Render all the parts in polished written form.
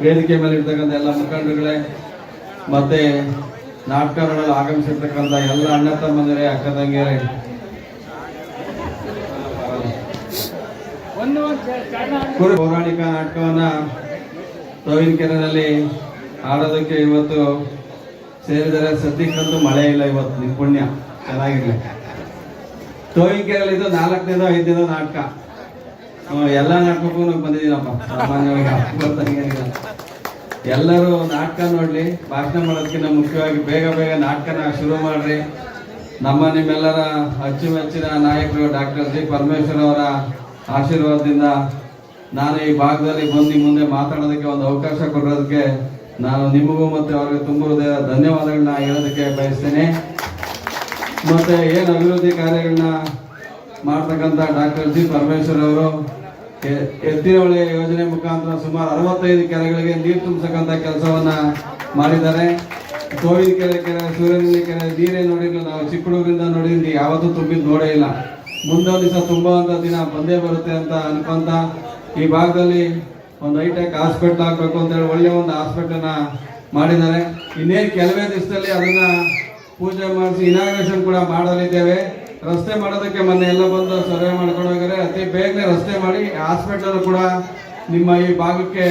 ವೇದಿಕೆ ಮೇಲೆ ಇರ್ತಕ್ಕಂಥ ಎಲ್ಲ ಮುಖಂಡರುಗಳೇ, ಮತ್ತೆ ನಾಟಕ ನೋಡಲು ಆಗಮಿಸಿರ್ತಕ್ಕಂಥ ಎಲ್ಲ ಅಣ್ಣ ತಮ್ಮಂದಿರೇ, ಅಕ್ಕ ತಂಗಿಯರೇ, ಪೌರಾಣಿಕ ನಾಟಕವನ್ನ ತೋವಿನಕೆರೆನಲ್ಲಿ ಆಡೋದಕ್ಕೆ ಇವತ್ತು ಸೇರಿದರೆ. ಸದ್ಯಕ್ಕಂತೂ ಮಳೆ ಇಲ್ಲ ಇವತ್ತು, ನಿಮ್ಮ ಪುಣ್ಯ ಚೆನ್ನಾಗಿರ್ಲಿ. ತೋವಿನಕೆರೆಯಲ್ಲಿ ಇದು 4ನೇದೋ 5ನೇದೋ ನಾಟಕ. ಎಲ್ಲ ನಾಟಕಕ್ಕೂ ಬಂದಿದ್ದೀನಪ್ಪ, ಸಾಮಾನ್ಯವಾಗಿ ಬರ್ತಂಗೇನಿಲ್ಲ. ಎಲ್ಲರೂ ನಾಟಕ ನೋಡ್ಲಿ. ಭಾಷಣ ಮಾಡೋದಕ್ಕಿಂತ ಮುಖ್ಯವಾಗಿ ಬೇಗ ಬೇಗ ನಾಟಕನ ಶುರು ಮಾಡ್ರಿ. ನಿಮ್ಮೆಲ್ಲರ ಅಚ್ಚುಮೆಚ್ಚಿನ ನಾಯಕರು ಡಾಕ್ಟರ್ ಜಿ ಪರಮೇಶ್ವರ್ ಅವರ ಆಶೀರ್ವಾದದಿಂದ ನಾನು ಈ ಭಾಗದಲ್ಲಿ ಬಂದು ಮುಂದೆ ಮಾತಾಡೋದಕ್ಕೆ ಒಂದು ಅವಕಾಶ ಕೊಡೋದಕ್ಕೆ ನಾನು ನಿಮಗೂ ಮತ್ತೆ ಅವರಿಗೆ ತುಂಬ ಹೃದಯ ಧನ್ಯವಾದಗಳನ್ನ ಹೇಳೋದಕ್ಕೆ ಬಯಸ್ತೇನೆ. ಮತ್ತೆ ಏನು ಅಭಿವೃದ್ಧಿ ಕಾರ್ಯಗಳನ್ನ ಮಾಡ್ತಕ್ಕಂಥ ಡಾಕ್ಟರ್ ಜಿ ಪರಮೇಶ್ವರ್ ಅವರು ಎತ್ತಿನ ಹೊಳೆ ಯೋಜನೆ ಮುಖಾಂತರ ಸುಮಾರು 65 ಕೆರೆಗಳಿಗೆ ನೀರು ತುಂಬಿಸಕ್ಕಂಥ ಕೆಲಸವನ್ನ ಮಾಡಿದ್ದಾರೆ. ತೋವಿನಕೆರೆ ಕೆರೆ, ಸೂರ್ಯನಹಳ್ಳಿ ಕೆರೆ ನೀರೇ ನೋಡಿಲ್ಲ ನಾವು, ಚಿಕ್ಕ ಹುಡುಗರಿಂದ ನೋಡಿದ್ವಿ, ಯಾವತ್ತೂ ತುಂಬಿದ್ದು ನೋಡೇ ಇಲ್ಲ. ಮುಂದೊಂದು ದಿವಸ ತುಂಬುವಂಥ ದಿನ ಬಂದೇ ಬರುತ್ತೆ ಅಂತ ಅನ್ಕೊಂತ ಈ ಭಾಗದಲ್ಲಿ ಒಂದು ಹೈಟೆಕ್ ಹಾಸ್ಪಿಟ್ಲ್ ಹಾಕಬೇಕು ಅಂತೇಳಿ ಒಳ್ಳೆ ಒಂದು ಹಾಸ್ಪಿಟಲ್ನ ಮಾಡಿದ್ದಾರೆ. ಇನ್ನೇನು ಕೆಲವೇ ದಿವಸದಲ್ಲಿ ಅದನ್ನ ಪೂಜೆ ಮಾಡಿಸಿ ಇನಾಗ್ರೇಷನ್ ಕೂಡ ಮಾಡಲಿದ್ದೇವೆ. ರಸ್ತೆ ಮಾಡೋದಕ್ಕೆ ಮೊನ್ನೆ ಎಲ್ಲ ಬಂದು ಸರ್ವೆ ಮಾಡ್ಕೊಂಡು ಹೋಗಿದ್ರೆ ಅತಿ ಬೇಗನೆ ರಸ್ತೆ ಮಾಡಿ ಹಾಸ್ಪಿಟಲ್ ಕೂಡ ನಿಮ್ಮ ಈ ಭಾಗಕ್ಕೆ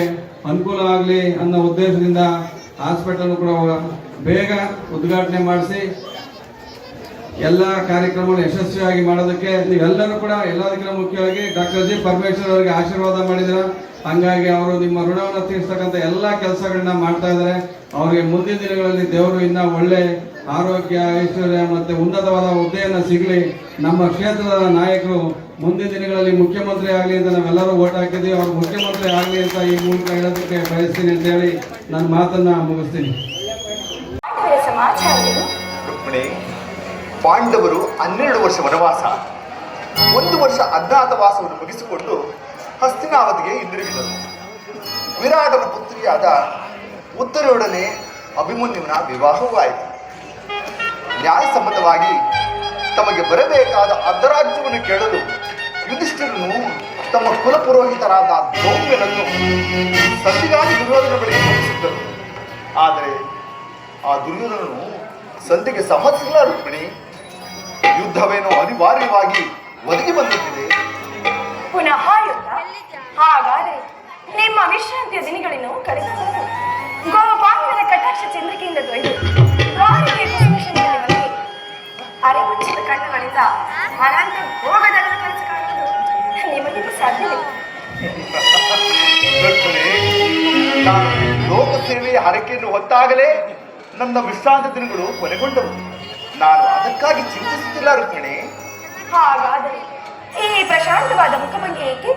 ಅನುಕೂಲ ಆಗಲಿ ಅನ್ನೋ ಉದ್ದೇಶದಿಂದ ಹಾಸ್ಪಿಟಲ್ ಕೂಡ ಬೇಗ ಉದ್ಘಾಟನೆ ಮಾಡಿಸಿ ಎಲ್ಲ ಕಾರ್ಯಕ್ರಮಗಳು ಯಶಸ್ವಿಯಾಗಿ ಮಾಡೋದಕ್ಕೆ ನೀವೆಲ್ಲರೂ ಕೂಡ ಎಲ್ಲದಕ್ಕಿಂತ ಮುಖ್ಯವಾಗಿ ಡಾಕ್ಟರ್ ಜಿ ಪರಮೇಶ್ವರ್ ಅವರಿಗೆ ಆಶೀರ್ವಾದ ಮಾಡಿದ್ರ. ಹಂಗಾಗಿ ಅವರು ನಿಮ್ಮ ಋಣವನ್ನು ತೀರಿಸ್ತಕ್ಕಂಥ ಎಲ್ಲ ಕೆಲಸಗಳನ್ನ ಮಾಡ್ತಾ ಇದ್ದಾರೆ. ಅವರಿಗೆ ಮುಂದಿನ ದಿನಗಳಲ್ಲಿ ದೇವರು ಇನ್ನ ಒಳ್ಳೆ ಆರೋಗ್ಯ, ಐಶ್ವರ್ಯ ಮತ್ತೆ ಉನ್ನತವಾದ ಹುದ್ದೆಯನ್ನು ಸಿಗಲಿ. ನಮ್ಮ ಕ್ಷೇತ್ರದ ನಾಯಕರು ಮುಂದಿನ ದಿನಗಳಲ್ಲಿ ಮುಖ್ಯಮಂತ್ರಿ ಆಗಲಿ ಅಂತ ನಾವೆಲ್ಲರೂ ಓಟ್ ಹಾಕಿದ್ದೀವಿ. ಅವರು ಮುಖ್ಯಮಂತ್ರಿ ಆಗಲಿ ಅಂತ ಈ ಮೂಲಕ ಹೇಳೋದಕ್ಕೆ ಬಯಸ್ತೀನಿ ಅಂತ ಹೇಳಿ ನನ್ನ ಮಾತನ್ನ ಮುಗಿಸ್ತೀನಿ. ಪಾಂಡವರು 12 ವರ್ಷ ವನವಾಸ, 1 ವರ್ಷ ಅಜ್ಞಾತವಾಸವನ್ನು ಮುಗಿಸಿಕೊಂಡು ಹಸ್ತಿನಾವತಿಗೆ ಹಿಂದಿರುಗಿದರು. ವಿರಾಟನ ಪುತ್ರಿಯಾದ ಉತ್ತರೊಡನೆ ಅಭಿಮನ್ಯುವಿನ ವಿವಾಹವೂ ಆಯಿತು. ನ್ಯಾಯಸಮ್ಮತವಾಗಿ ತಮಗೆ ಬರಬೇಕಾದ ಅರ್ಧರಾಜ್ಯವನ್ನು ಕೇಳಲು ಯುಧಿಷ್ಠಿರನು ತಮ್ಮ ಕುಲಪುರೋಹಿತರಾದ ದ್ರೌಮ್ಯನನ್ನು ಸಂಧಿಗಾಗಿ ದುರ್ಯೋಧನ ಬಳಿ ಕಳಿಸಿದ್ದರು. ಆದರೆ ಆ ದುರ್ಯೋಧನನು ಸಂಧಿಗೆ ಸಮ್ಮತಿಸಿಲ್ಲ. ರುಕ್ಮಿಣಿ, ಯುದ್ಧವೇನೋ ಅನಿವಾರ್ಯವಾಗಿ ಒದಗಿ ಬಂದಿದೆ. ಪುನಃ ಯುದ್ಧ? ಹಾಗಾದರೆ ನಿಮ್ಮ ವಿಶ್ರಾಂತಿಯ ದಿನಗಳನ್ನು ಕಳೆದವರು ಗೋಪಾಲನ ಕಟಾಕ್ಷ ಚಂದ್ರಿಕೆಯಿಂದ ತೊಯ್ದು ಅರೆಮುಚ್ಚಿದ ಕಣ್ಣುಗಳಿಂದ ಅನಂತ ಭೋಗದಲ್ಲಿ ಕನಸು ಕಾಣುವುದು ನಿಮಗಿಂತ ಸಾಧ್ಯವಿಲ್ಲ. ನಾನು ಲೋಕ ಸೇವೆಯ ಹರಕೆಯನ್ನು ಹೊತ್ತಾಗಲೇ ನನ್ನ ವಿಶ್ರಾಂತಿ ದಿನಗಳು ಕೊನೆಗೊಂಡವು. ನಾನು ಅದಕ್ಕಾಗಿ ಚಿಂತಿಸುತ್ತಿಲ್ಲ ರುಕ್ಮಿಣಿ. ಹಾಗಾದರೆ ಈ ಪ್ರಶಾಂತವಾದ ಮುಖಭಂಗಿ ಏಕೆ?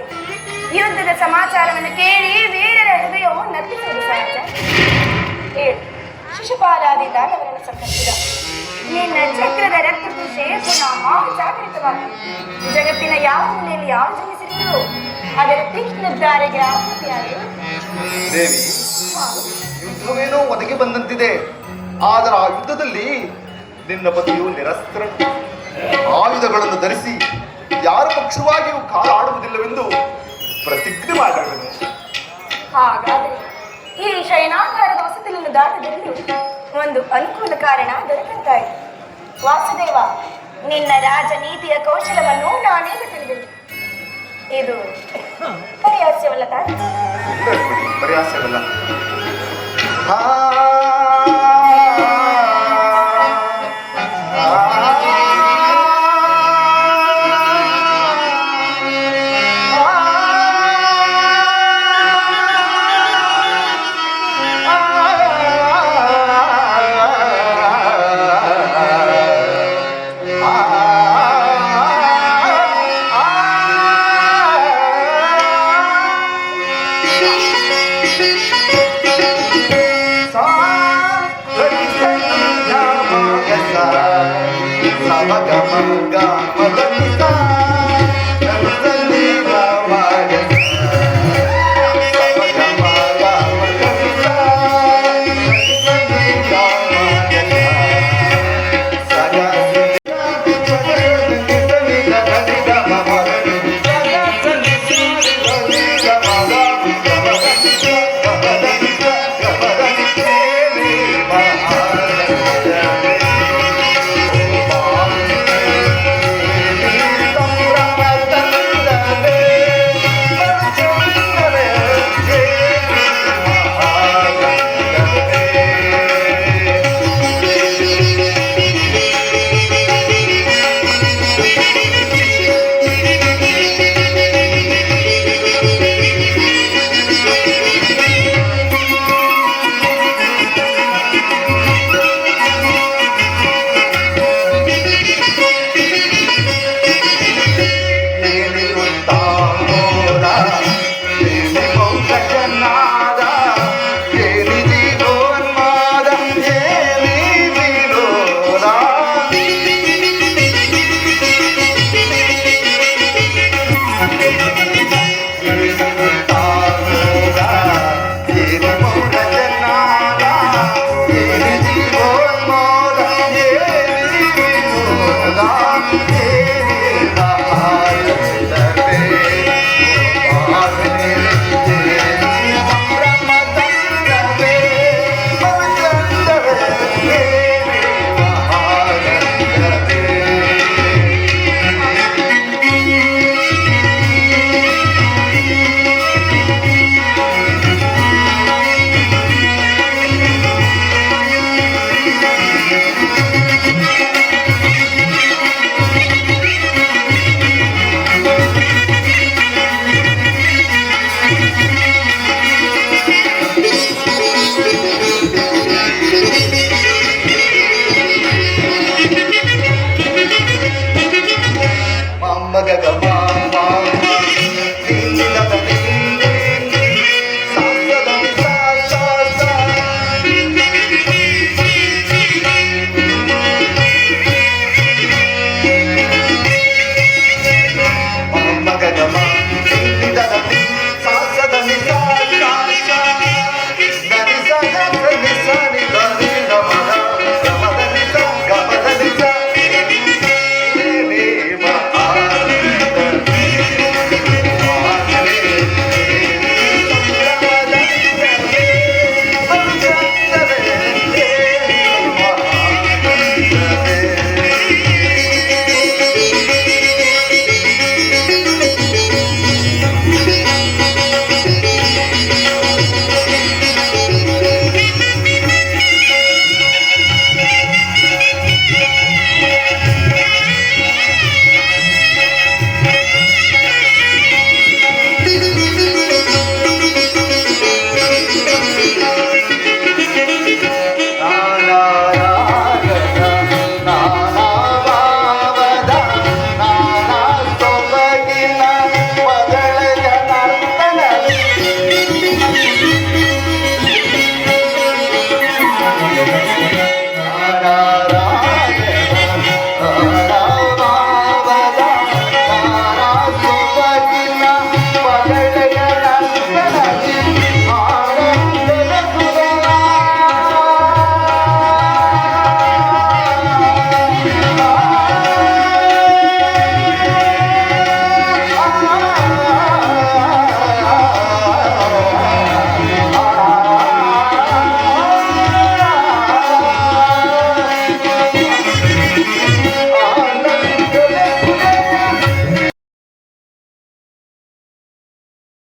ಯುದ್ಧದ ಸಮಾಚಾರವನ್ನು ಕೇಳಿ ವೀರರ ಹೃದಯವು ನರ್ತಿಸುವುದು ಸಹಜ. ಹೇಳು, ಶಿಶುಪಾಲಾದಿ ದಾನವರನ್ನು ಸಂಕರಿಸಿದ ನಿನ್ನ ಚಕ್ರದ ರಕ್ತಪುಷೆ ಪುನಃ ಜಾಗೃತವಾಗಿ ಜಗತ್ತಿನ ಯಾವ ಮೂಲೆಯಲ್ಲಿ ಯಾವ ಜನಿಸಿರುತ್ತೋ ಅದರ ತೀಕ್ಷ್ಣ ಧಾರೆಗೆ ಆಹುತಿಯಾಗಿ. ದೇವಿ, ಯುದ್ಧವೇನೋ ಒದಗಿ ಬಂದಂತಿದೆ. ಆದರೆ ಆ ಯುದ್ಧದಲ್ಲಿ ನಿನ್ನ ಪತಿಯು ನಿರಸ್ತ್ರ, ಆಯುಧಗಳನ್ನು ಧರಿಸಿ ಯಾರ ಪಕ್ಷವಾಗಿಯೂ ಕಾಲಾಡುವುದಿಲ್ಲವೆಂದು ಪ್ರತಿಜ್ಞೆ ಮಾಡಿದನು. ಹಾಗಾದರೆ ಈ ಶಯನಾಗಾರದ ವಸತಿಯನ್ನು ದಾಟದಲ್ಲಿ ಒಂದು ಅನುಕೂಲ ಕಾರಣ ದೊರೆತಂತಾಯಿತು. ವಾಸುದೇವ, ನಿನ್ನ ರಾಜನೀತಿಯ ಕೌಶಲವನ್ನು ನಾನೇಗ ತಿಳಿದೆನು. ಇದು ಪರಿಹಾಸ್ಯವಲ್ಲ ತಾನೆ? ಪರಿಹಾಸ್ಯವಲ್ಲ. Sabaga